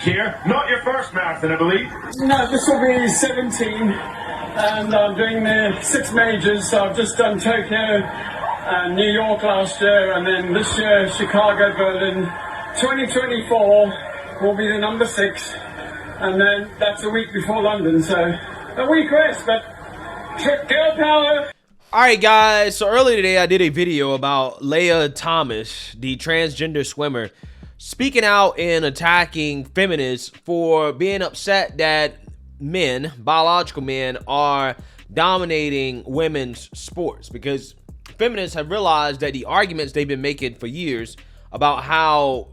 Here, not your first marathon, I believe. No, this will be 17, and I'm doing the 6 majors. So I've just done Tokyo and New York last year, and then this year Chicago, Berlin. 2024 will be the number 6, and then that's a week before London, so a week rest, but girl power. All right, guys, so earlier today I did a video about Leah Thomas, the transgender swimmer, speaking out and attacking feminists for being upset that men, biological men, are dominating women's sports, because feminists have realized that the arguments they've been making for years about how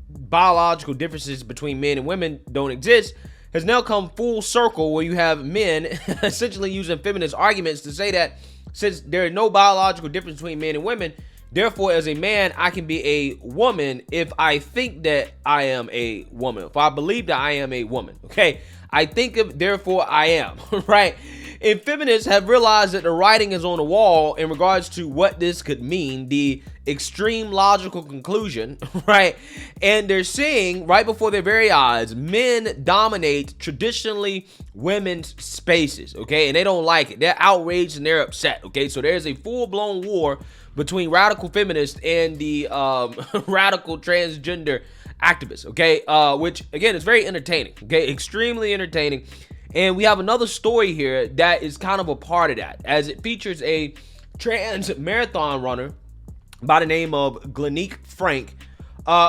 biological differences between men and women don't exist has now come full circle, where you have men essentially using feminist arguments to say that since there is no biological difference between men and women, therefore as a man I can be a woman if I think that I am a woman, if I believe that I am a woman. Okay, I think of, therefore I am. Right? And feminists have realized that the writing is on the wall in regards to what this could mean, the extreme logical conclusion, right? And they're seeing right before their very eyes, men dominate traditionally women's spaces, okay? And they don't like it. They're outraged and they're upset, okay? So there's a full-blown war between radical feminists and the radical transgender activists, okay? Which, again, is very entertaining, okay? Extremely entertaining. And we have another story here that is kind of a part of that, as it features a trans marathon runner by the name of Glenique Frank,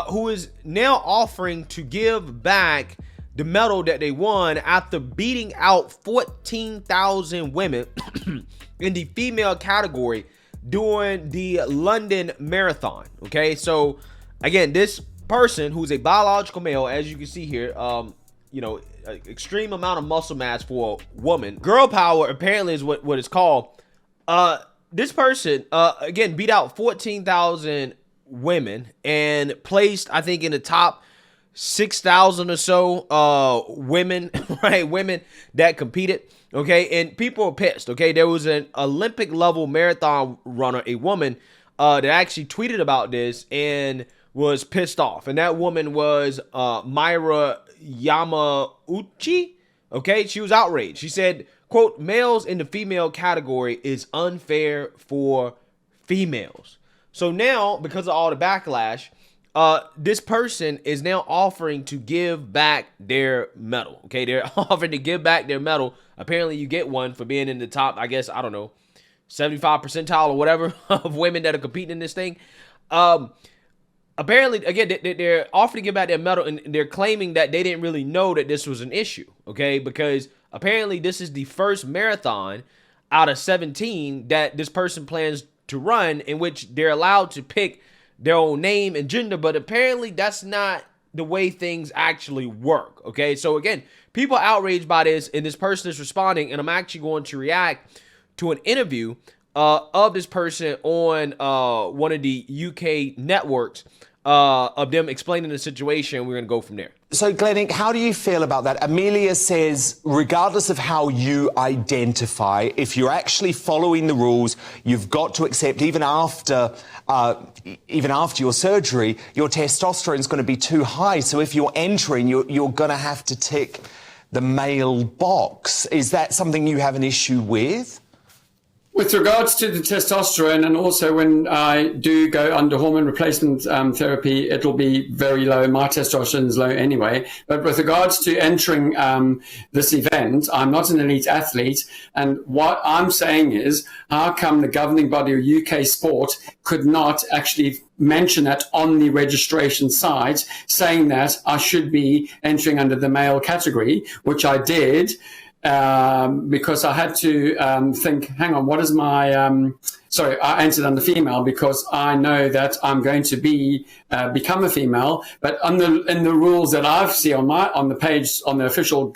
who is now offering to give back the medal that they won after beating out 14,000 women in the female category during the London Marathon. Okay, so again, this person who's a biological male, as you can see here, you know, extreme amount of muscle mass for a woman. Girl power apparently is what it's called. This person, again, beat out 14,000 women and placed, I think, in the top 6,000 or so women, right? Women that competed, okay? And people are pissed, okay? There was an Olympic level marathon runner, a woman, that actually tweeted about this and was pissed off. And that woman was Myra Yamauchi, okay? She was outraged. She said, quote, "Males in the female category is unfair for females." So now, because of all the backlash, this person is now offering to give back their medal, okay? They're offering to give back their medal. Apparently, you get one for being in the top, I guess, I don't know, 75 percentile or whatever of women that are competing in this thing. Apparently, again, they're offering to give back their medal, and they're claiming that they didn't really know that this was an issue, okay? Because apparently this is the first marathon out of 17 that this person plans to run, in which they're allowed to pick their own name and gender, but apparently that's not the way things actually work, okay? So again, people are outraged by this, and this person is responding, and I'm actually going to react to an interview of this person on one of the UK networks, of them explaining the situation. We're going to go from there. So, Glenique, how do you feel about that? Amelia says, regardless of how you identify, if you're actually following the rules, you've got to accept, even after your surgery, your testosterone is going to be too high. So if you're entering, you're going to have to tick the male box. Is that something you have an issue with? With regards to the testosterone, and also when I do go under hormone replacement therapy, it'll be very low. My testosterone is low anyway. But with regards to entering this event, I'm not an elite athlete. And what I'm saying is, how come the governing body of UK sport could not actually mention that on the registration site, saying that I should be entering under the male category, which I did. Because I had to think, hang on, what is my I entered under female because I know that I'm going to become a female. But in the rules that I've seen on the page, on the official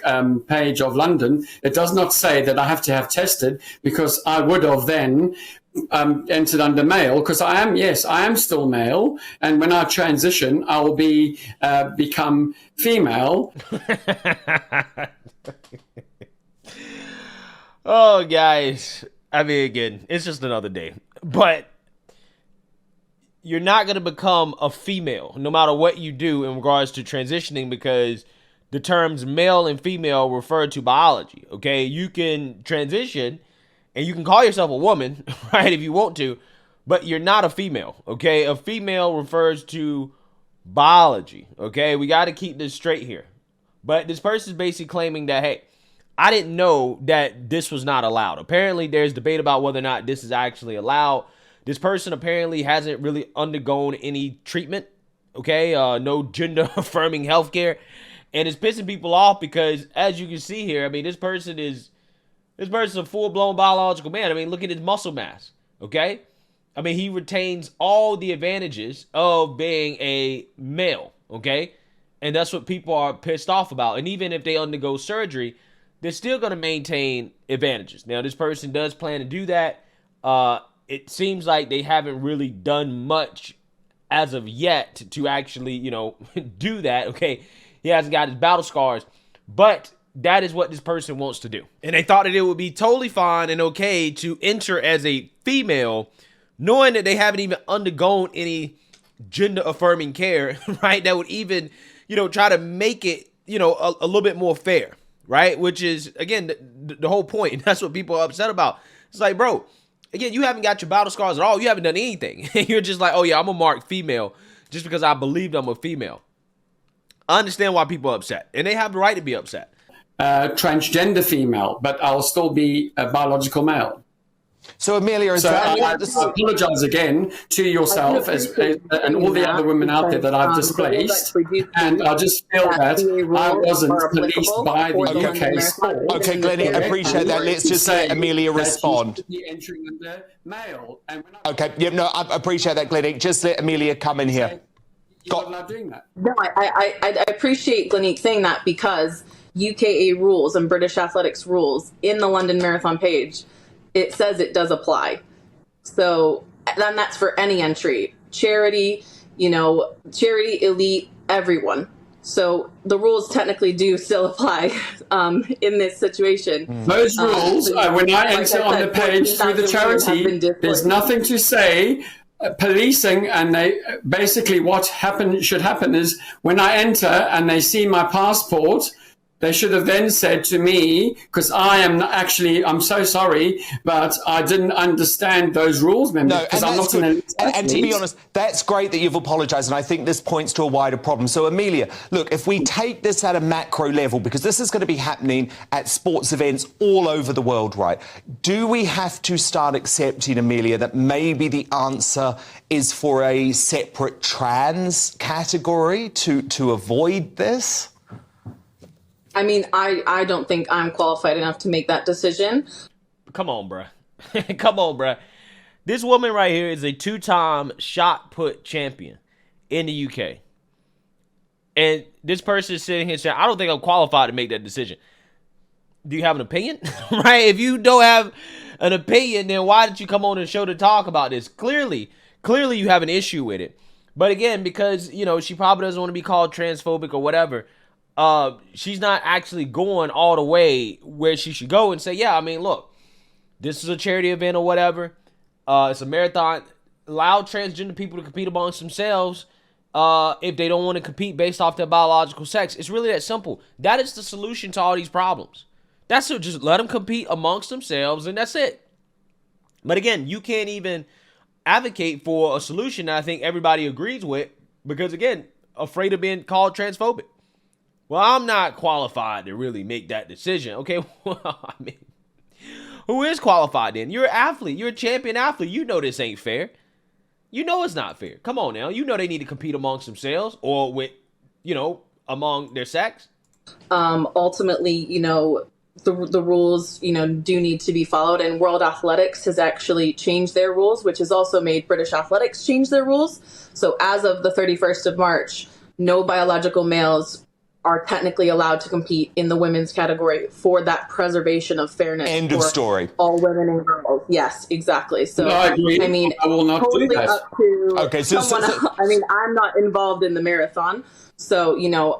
page of London, it does not say that I have to have tested, because I would have then entered under male, because I am still male, and when I transition, I will become female. Oh, guys, I mean, again, it's just another day. But you're not going to become a female no matter what you do in regards to transitioning, because the terms male and female refer to biology. Okay, you can transition and you can call yourself a woman, right, if you want to, but you're not a female. Okay, a female refers to biology. Okay, we got to keep this straight here. But this person is basically claiming that, hey, I didn't know that this was not allowed. Apparently, there's debate about whether or not this is actually allowed. This person apparently hasn't really undergone any treatment. Okay, no gender affirming healthcare. And it's pissing people off because, as you can see here, I mean, this person's a full-blown biological man. I mean, look at his muscle mass, okay? I mean, he retains all the advantages of being a male, okay? And that's what people are pissed off about. And even if they undergo surgery, they're still going to maintain advantages. Now, this person does plan to do that. It seems like they haven't really done much as of yet to actually, do that, okay? He hasn't got his battle scars, but that is what this person wants to do. And they thought that it would be totally fine and okay to enter as a female, knowing that they haven't even undergone any gender affirming care, right? That would even, try to make it, a little bit more fair, right? Which is, again, the whole point. And that's what people are upset about. It's like, bro, again, you haven't got your battle scars at all. You haven't done anything. You're just like, oh yeah, I'm a marked female just because I believed I'm a female. I understand why people are upset, and they have the right to be upset. Transgender female, but I'll still be a biological male. So, Amelia, I apologize again to yourself and all the other women out there that I've displaced, and I just feel that I wasn't policed by the UK sport. Okay, Glennie, appreciate that. Let's just let Amelia respond. Okay, I appreciate that, Glennie. Just let Amelia come in here. You're not doing that. No, I appreciate Glenique saying that because UKA rules and British athletics rules in the London Marathon page, it says it does apply. So then that's for any entry, charity, charity, elite, everyone. So the rules technically do still apply in this situation. Those rules, when I enter on the page through the charity, there's nothing to say. Policing, and they basically what should happen is when I enter and they see my passport, they should have then said to me, because I'm so sorry, but I didn't understand those rules, because I'm not an elite athlete. And to be honest, that's great that you've apologized, and I think this points to a wider problem. So, Amelia, look, if we take this at a macro level, because this is going to be happening at sports events all over the world, right? Do we have to start accepting, Amelia, that maybe the answer is for a separate trans category to avoid this? I mean, I don't think I'm qualified enough to make that decision. Come on, bruh. Come on, bruh. This woman right here is a two-time shot put champion in the UK. And this person is sitting here saying, I don't think I'm qualified to make that decision. Do you have an opinion? Right? If you don't have an opinion, then why did you come on the show to talk about this? Clearly you have an issue with it. But again, because, she probably doesn't want to be called transphobic or whatever, she's not actually going all the way where she should go and say, yeah, I mean, look, this is a charity event or whatever. It's a marathon. Allow transgender people to compete amongst themselves if they don't want to compete based off their biological sex. It's really that simple. That is the solution to all these problems. That's it. Just let them compete amongst themselves, and that's it. But again, you can't even advocate for a solution that I think everybody agrees with because, again, afraid of being called transphobic. Well, I'm not qualified to really make that decision. Okay, well, I mean, who is qualified then? You're an athlete. You're a champion athlete. You know this ain't fair. You know it's not fair. Come on now. You know they need to compete amongst themselves or with, among their sex. Ultimately, the rules, do need to be followed. And World Athletics has actually changed their rules, which has also made British Athletics change their rules. So as of the 31st of March, no biological males are technically allowed to compete in the women's category for that preservation of fairness. End of story. All women and girls. Yes, exactly. So, no, I agree. I mean, I will not totally do that. up to okay, someone else. I mean, I'm not involved in the marathon, so,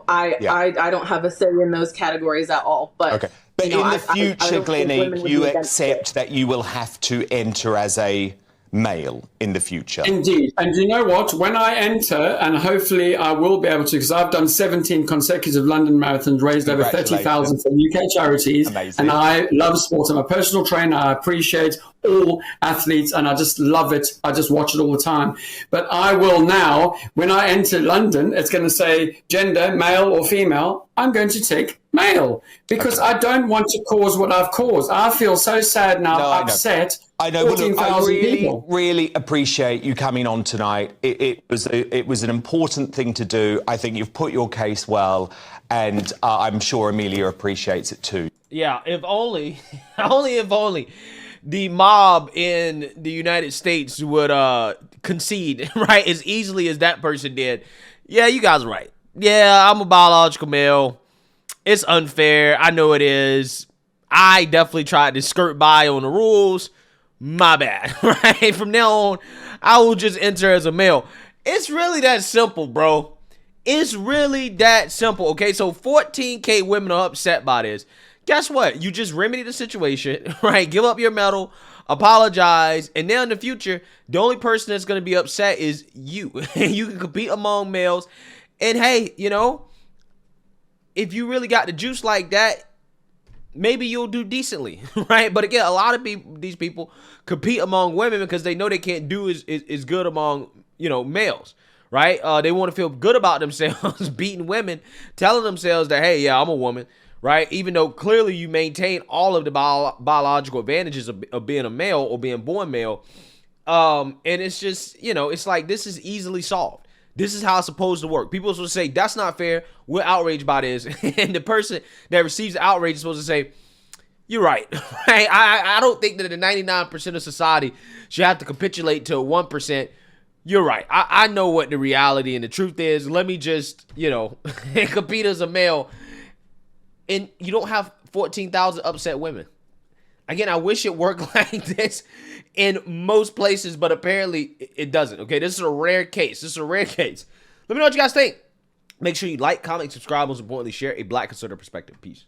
I don't have a say in those categories at all. But, okay. But in the future, Glenique, you accept that you will have to enter as a male in the future. Indeed. And you know what? When I enter, and hopefully I will be able to, because I've done 17 consecutive London marathons, raised over 30,000 for UK charities. Amazing. And I love sports. I'm a personal trainer. I appreciate all athletes and I just love it. I just watch it all the time. But I will now, when I enter London, it's going to say gender, male or female. I'm going to tick male because I don't want to cause what I've caused. I feel so sad now, upset. I know. Well, look, I people. really appreciate you coming on tonight. It was an important thing to do. I think you've put your case well, and I'm sure Amelia appreciates it too. Yeah, if only, if only the mob in the United States would concede, right, as easily as that person did. Yeah, you guys are right. Yeah, I'm a biological male. It's unfair. I know it is. I definitely tried to skirt by on the rules. My bad, right? From now on, I will just enter as a male. It's really that simple, bro. It's really that simple, okay? So 14K women are upset by this. Guess what? You just remedy the situation, right? Give up your medal, apologize, and now in the future, the only person that's going to be upset is you. You can compete among males, and hey, you know, if you really got the juice like that, maybe you'll do decently, right? But again, a lot of these people compete among women because they know they can't do as good among, you know, males, right? They want to feel good about themselves, beating women, telling themselves that, hey, yeah, I'm a woman, right? Even though clearly you maintain all of the biological advantages of being a male or being born male. And it's just, you know, it's like this is easily solved. This is how it's supposed to work. People will say, that's not fair. We're outraged by this. And the person that receives the outrage is supposed to say, you're right. Right? I don't think that the 99% of society should have to capitulate to 1%. You're right. I know what the reality and the truth is. Let me just, you know, compete as a male. And you don't have 14,000 upset women. Again, I wish it worked like this in most places, but apparently it doesn't. Okay, this is a rare case. This is a rare case. Let me know what you guys think. Make sure you like, comment, subscribe, most importantly, share a Black conservative perspective. Peace.